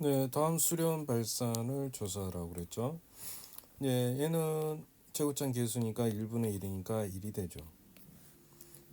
네, 다음 수렴 발산을 조사하라고 그랬죠. 네, 얘는 제곱장 계수니까 1분의 1이니까 1이 되죠.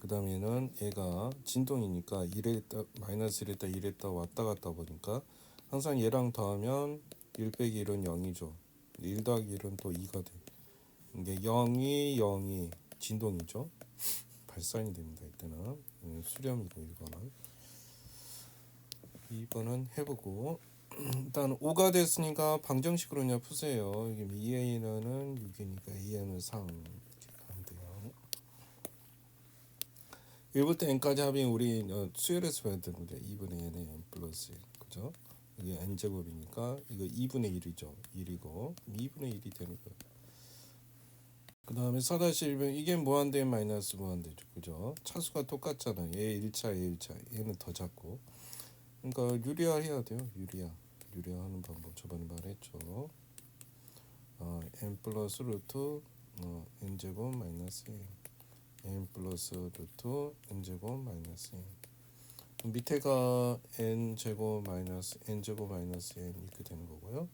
그 다음에는 얘가 진동이니까 1에다 마이너스 1에다 1에다 왔다 갔다 보니까 항상 얘랑 더하면 1 빼기 1은 0이죠. 1 더하기 1은 또 2가 돼. 이게 0이 진동이죠. 발산이 됩니다. 이때는 수렴이고 2번은 해보고 일단 5가 됐으니까 방정식으로 그냥 푸세요. 이게 2a는 6이니까 a는 3 이렇게 하면 돼요. 1부터 n까지 합이 우리 수열에서 배웠던 건데 2분의 n에 n 플러스 1 그죠? 이게 n제곱이니까 이거 2분의 1이죠. 1이고 2분의 1이 되는 거예요. 그 다음에 4-1은 이게 무한대 마이너스 무한대죠. 그죠? 차수가 똑같잖아요. 얘 1차 얘 1차 얘는 더 작고 그러니까 유리화 해야 돼요. 유리화하는 방법 저번에 말했죠. n 플러스 루트 n 제곱 마이너스 n 플러스 루트 n 제곱 마이너스 n 밑에가 n 제곱 마이너스 n 제곱 마이너스 n 이렇게 되는 거고요.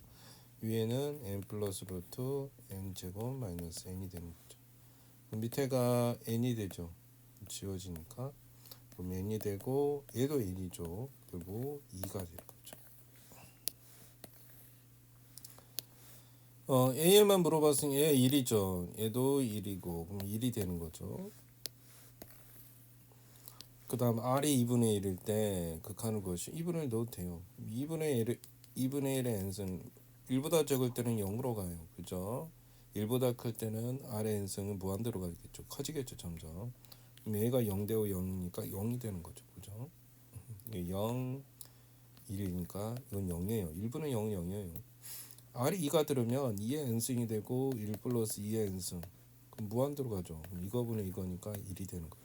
위에는 n 플러스 루트 n 제곱 마이너스 n이 되는 거죠. 밑에가 n이 되죠. 지워지니까 그럼 n이 되고 얘도 n이죠. 그리고 2가 될 거죠. AL만 물어봤으니 얘 1이죠. 얘도 1이고 그럼 1이 되는 거죠. 그 다음 R이 2분의 1일 때 극한을 것이 2분의 1 넣어도 돼요. 2분의 1의 n승 1보다 적을 때는 0으로 가요. 그죠? 1보다 클 때는 R의 n승은 무한대로 가겠죠. 커지겠죠. 점점. 그럼 얘가 0 되고 0이니까 0이 되는 거죠. 그죠? 0, 1이니까 이건 0이에요. 1분의 0은 0이에요. R이 2가 들으면 2의 n승이 되고 1 플러스 2의 n승 그럼 무한대로 가죠. 이거분의 이거니까 1이 되는 거예요.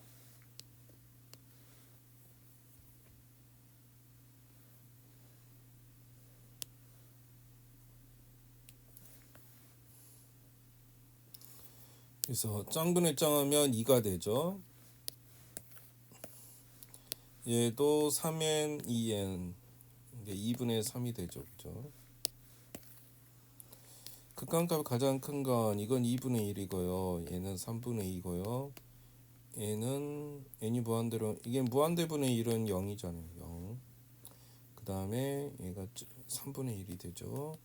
그래서 짱분의 짱하면 2가 되죠. 얘도 3n 2n 이게 2분의 3이 되죠. 그죠? 극한값 가장 큰 건 이건 2분의 1이고요. 얘는 3분의 2고요. 얘는 n이 무한대로 이게 무한대분의 1은 0이잖아요. 0. 그 다음에 얘가 3분의 1이 되죠.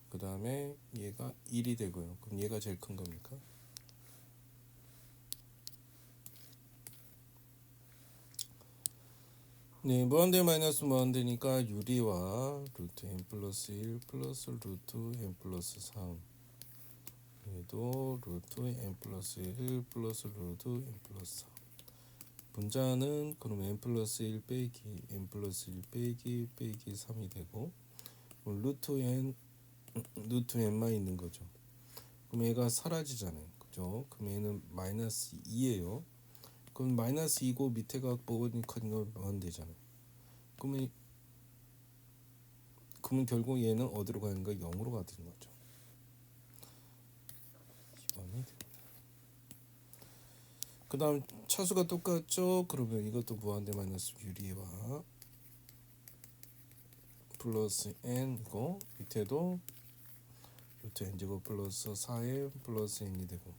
그 다음에 얘가 1이 되고요. 그럼 얘가 제일 큰 겁니까? 네, 무한대 마이너스 무한대니까 유리와 루트 n 플러스 1 플러스 루트 n 플러스 3 얘도 루트 n 플러스 1 플러스 루트 n 플러스 3 분자는 그럼 n 플러스 1 빼기 n 플러스 1 빼기 3이 되고 루트 n만 있는 거죠. 그럼 얘가 사라지잖아요. 그죠? 그럼 얘는 마이너스 2예요. 그럼 마이너스 2고 밑에가 보니까 안 되잖아요. 그러면 결국 얘는 어디로 가는 거? 0으로 가는 거죠. 2번이 됩니다. 그 다음 차수가 똑같죠? 그러면 이것도 무한대 마이너스 유리와 플러스 n이고 밑에도 루트 n제곱 플러스 4n 플러스 n이 되고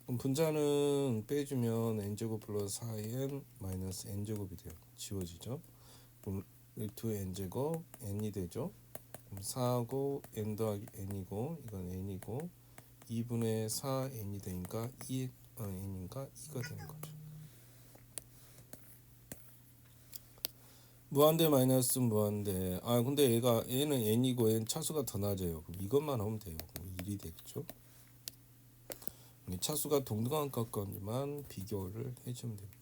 그럼 분자는 빼주면 n제곱 플러스 4n 마이너스 n제곱이 돼요. 지워지죠? 그럼 루트 n제곱 n이 되죠? 그럼 4하고 n 더하기 n이고 이건 n이고 2분의 4 n이 되니까 n이니까 2가 되는 거죠. 무한대 마이너스 무한대 근데 얘는 n이고 n 차수가 더 낮아요. 그럼 이것만 하면 돼요. 그럼 1이 되겠죠. 차수가 동등한 것까지만 비교를 해주면 됩니다.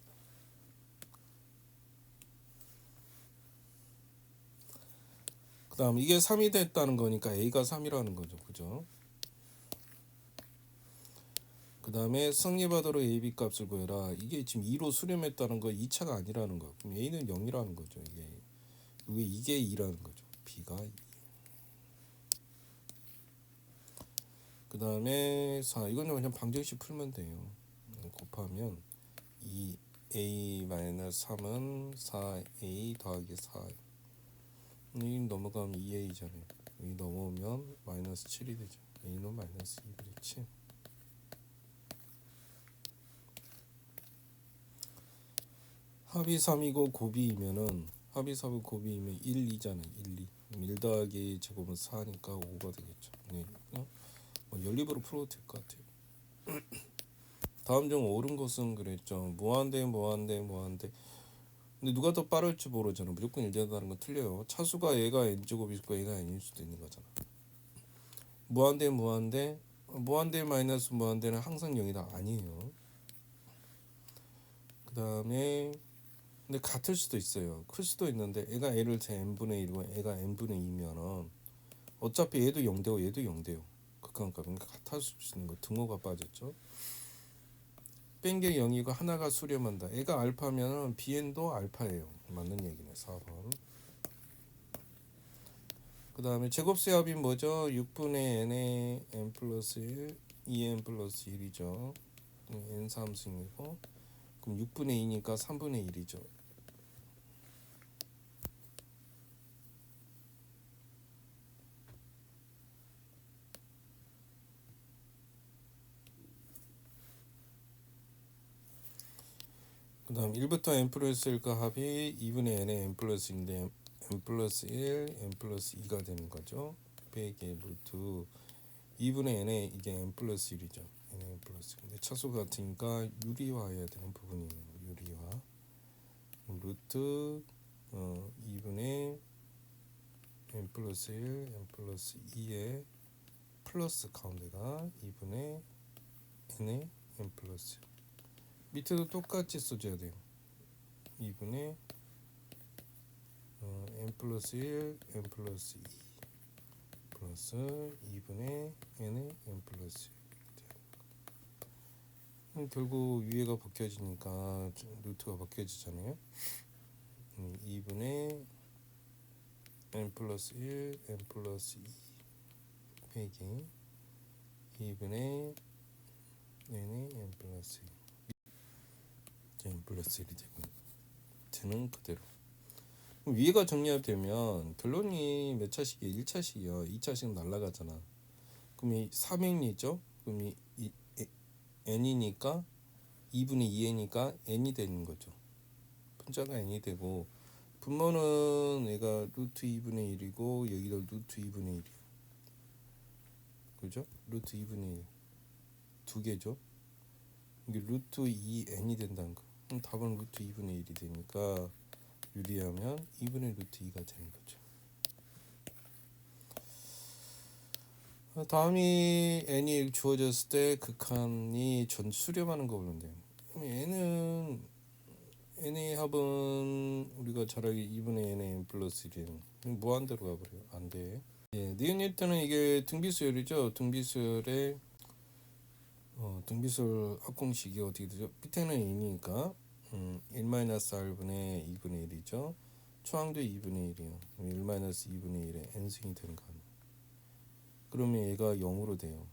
그 다음 이게 3이 됐다는 거니까 a가 3이라는 거죠. 그죠? 그 다음에 성립하도록 ab 값을 구해라. 이게 지금 2로 수렴했다는 거 2차가 아니라는 거. 그럼 a는 0이라는 거죠. 이게 2라는 거죠. b가 2. 그 다음에 4 이거는 그냥 방정식 풀면 돼요. 곱하면 2a-3은 4a 더하기 4 이 넘어가면 2a잖아요. 이 넘어오면 마이너스 7이 되죠. a는 마이너스 2분의 7. 합이 3이고 곱이면은 합이 3이고 곱이면 1, 2잖아요. 1, 2. 1 더하기 제곱은 4니까 5가 되겠죠. 네. 뭐 연립으로 풀어도 될 것 같아요. 다음 중 옳은 것은 그랬죠. 무한대. 근데 누가 더 빠를지 모르잖아. 무조건 1대다는 건 틀려요. 차수가 얘가 n제곱일 수도 얘가 n일 수도 있는 거잖아. 무한대 마이너스 무한대는 항상 0이다. 아니에요. 그 다음에 근데 같을 수도 있어요. 클 수도 있는데 애가 애를 제 n분의 1이고 애가 n분의 2면은 어차피 얘도 0되고 얘도 0돼요. 극한값. 그러니까 같을 수 있는 거. 등호가 빠졌죠. 뺀 게 0이고 하나가 수렴한다. 애가 알파면은 bn도 알파예요. 맞는 얘기네. 4번. 그 다음에 제곱수의 합이 뭐죠? 6분의 n의 n 플러스 1, 2n 플러스 1이죠. n 3승이고 그럼 6분의 2니까 3분의 1이죠. 그 다음 1부터 n 플러스 1과 합이 2분의 n의 n 플러스 1인데 n 플러스 1, n 플러스 2가 되는 거죠. 빼기 루트 2분의 n에 이게 n 플러스 1이죠. n 플러스 1. 근데 차수가 같으니까 유리화해야 되는 부분이에요. 유리화. 루트 2분의 n 플러스 1, n 플러스 2의 플러스 가운데가 2분의 n의 n 플러스 1. 밑에도 똑같이 써줘야 돼요. 2분의 n 플러스 1, n 플러스 2 플러스 2분의 n의 n 플러스 1. 결국 위에가 벗겨지니까 루트가 벗겨지잖아요. 2분의 n 플러스 1, n 플러스 2 빼기 2분의 n의 n 플러스 1. n 플러스 1이 되고 되는 그대로. 위에가 정리되면 결론이 몇 차식이에요? 1차식이요. 2차식은 날라가잖아. 그럼 이 3n이죠? 그럼 이 n이니까 2분의 2n이니까 n이 되는 거죠. 분자가 n이 되고 분모는 얘가 루트 2분의 1이고 여기도 루트 2분의 1이에요. 그죠? 루트 2분의 1 두 개죠. 이게 루트 2n이 된다는 거. 그럼 답은 루트 2분의 1이 되니까 유리하면 2분의 루트 2가 되는 거죠. 다음이 n이 주어졌을 때 극한이 전 수렴하는 거 보면 돼요. n의 합은 우리가 잘 알기 2분의 n의 n 플러스 1이에요. 무한대로 가버려요. 안 돼. 예, 니은유턴은 이게 등비수열이죠. 등비수열의 등비수열 합공식이 어떻게 되죠? 밑에는 n이니까 1-r분의 2분의 1이죠. 초항도 2분의 1이에요. 1-2분의 1에 n승이 되는 거 아니에요. 그러면 얘가 0으로 돼요.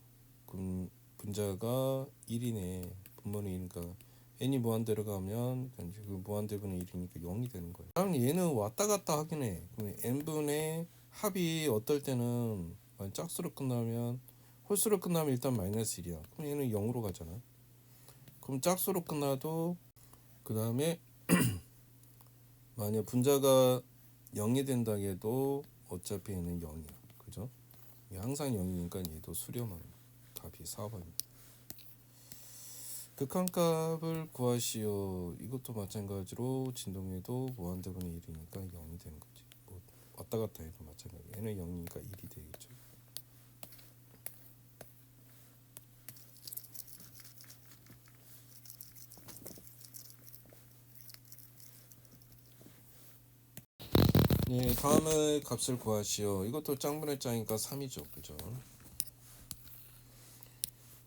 그럼 분자가 1이네. 분모는 1이니까 n이 무한대로 가면 그 무한대분의 1이니까 0이 되는 거예요. 다음 얘는 왔다 갔다 하긴 해. 그럼 n분의 합이 어떨 때는 짝수로 끝나면 홀수로 끝나면 일단 마이너스 1이야. 그럼 얘는 0으로 가잖아. 그럼 짝수로 끝나도 그 다음에 만약 분자가 0이 된다 해도 어차피 얘는 0이야. 그죠? 항상 0이니까 얘도 수렴하는 답이 4번입니다. 극한값을 구하시오. 이것도 마찬가지로 진동에도 무한대분의 1이니까 0이 되는 거지. 뭐 왔다 갔다 해도 마찬가지. 얘는 0이니까 1이 되겠죠. 네, 다음에 값을 구하시오. 이것도 짱분의 짱이니까 3이죠. 그죠?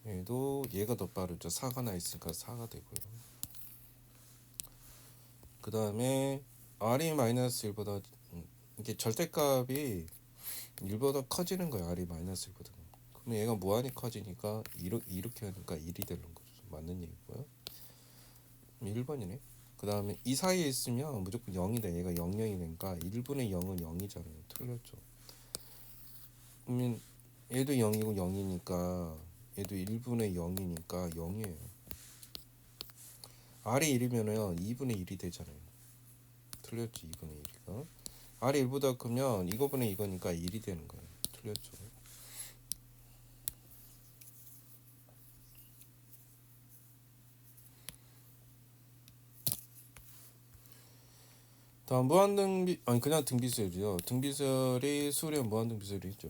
얘도 얘가 더 빠르죠. 4가 나 있으니까 4가 되고요. 그 다음에 r이 마이너스 1보다 이게 절대값이 1보다 커지는 거예요. r이 마이너스 1보다. 그럼 얘가 무한히 커지니까 이렇게 하니까 1이 되는 거죠. 맞는 얘기고요. 1번이네. 그 다음에 이 사이에 있으면 무조건 0이 돼. 얘가 0, 0이 되니까 1분의 0은 0이잖아요. 틀렸죠. 그러면 얘도 0이고 0이니까 얘도 1분의 0이니까 0이에요. R이 1이면은 2분의 1이 되잖아요. 틀렸지. 2분의 1이가 R이 1보다 크면 이거분의 이거니까 1이 되는 거예요. 틀렸죠. 다음 무한등비 아니 그냥 등비수열이요. 등비수열이 수렴 무한등비수열이죠.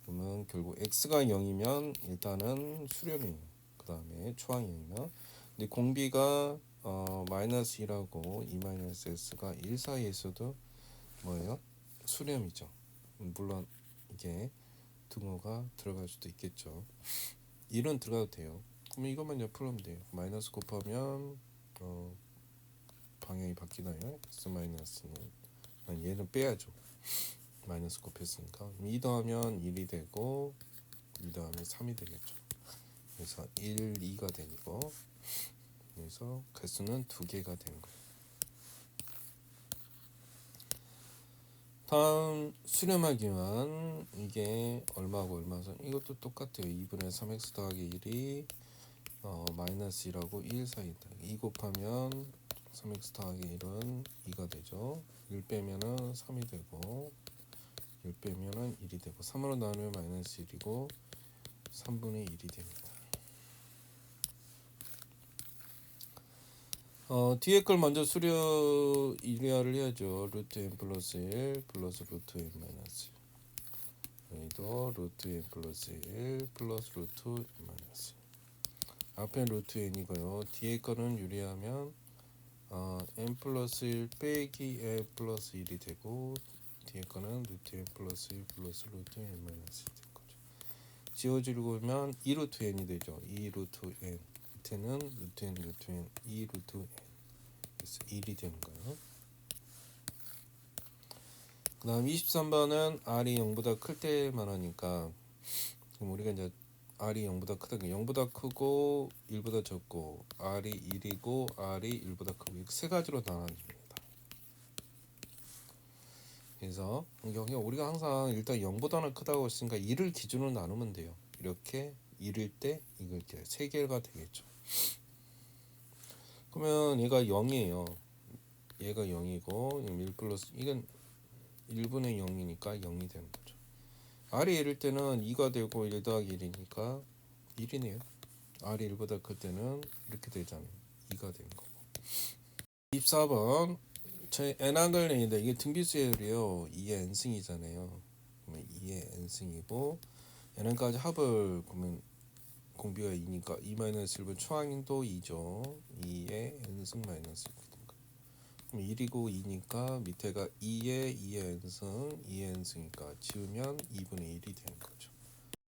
그러면 결국 x가 0이면 일단은 수렴이에요. 그 다음에 초항이 0이면 근데 공비가 마이너스 2라고 2 마이너스 s가 1 사이에 있어도 뭐예요? 수렴이죠. 물론 이게 등호가 들어갈 수도 있겠죠. 1은 들어가도 돼요. 그러면 이것만 옆으로 하면 돼요. 마이너스 곱하면 방향이 바뀌나요? x 마이너스는 아니, 얘는 빼야죠. 마이너스 곱했으니까 2 더하면 1이 되고 2 더하면 3이 되겠죠. 그래서 1, 2가 되고 그래서 개수는 2개가 되는 거예요. 다음 수렴하기만 이게 얼마고 얼마서 이것도 똑같아요. 2분의 3x 더하기 1이 마이너스 1하고 1 사이다. 2 곱하면 3x 더하기 1은 2가 되죠. 1 빼면은 3이 되고 1 빼면은 1이 되고 3으로 나누면 마이너스 1이고 3분의 1이 됩니다. 뒤에 걸 먼저 이해를 해야죠. 루트 n 플러스 1 플러스 루트 n 마이너스 1 여기도 루트 n 플러스 1 플러스 루트 n 마이너스 1 앞에 루트 n이고요. 뒤에 거는 유리하면 n 플러스 1 빼기 n 플러스 1이 되고 뒤에 거는 루트 n 플러스 1 플러스 루트 n 마이너스 1이 된 거죠. 지워지고 보면 2 루트 n이 되죠. 2 루트 n 밑에는 루트 n 루트 n 2 루트 n 그래서 1이 되는 거예요. 그 다음 23번은 R이 0보다 클 때만 하니까 그럼 우리가 이제 R이 0보다 크다 0보다 크고 1보다 적고 R이 1이고 R이 1보다 크고 이렇게 세 가지로 나눠집니다. 그래서 여기 우리가 항상 일단 0보다는 크다고 했으니까 1을 기준으로 나누면 돼요. 이렇게 1일 때 이걸 이렇게 세 개가 되겠죠. 그러면 얘가 0이에요. 얘가 0이고 1 플러스 이건 1분의 0이니까 0이 되는 거죠. R이 1일 때는 2가 되고 1 더하기 1이니까 1이네요. R이 1보다 클 때는 이렇게 되잖아요. 2가 되는 거고. 24번 저희 n항을 내는데 이게 등비수열이요. 2의 n승이잖아요. 그러면 2의 n승이고 n항까지 합을 보면 공비가 2니까 2-1분 초항도 2죠. 2의 n승 마이너스 1. 그럼 1이고 2니까 밑에가 2의 n승, 2의 n승이니까 지우면 2분의 1이 되는 거죠.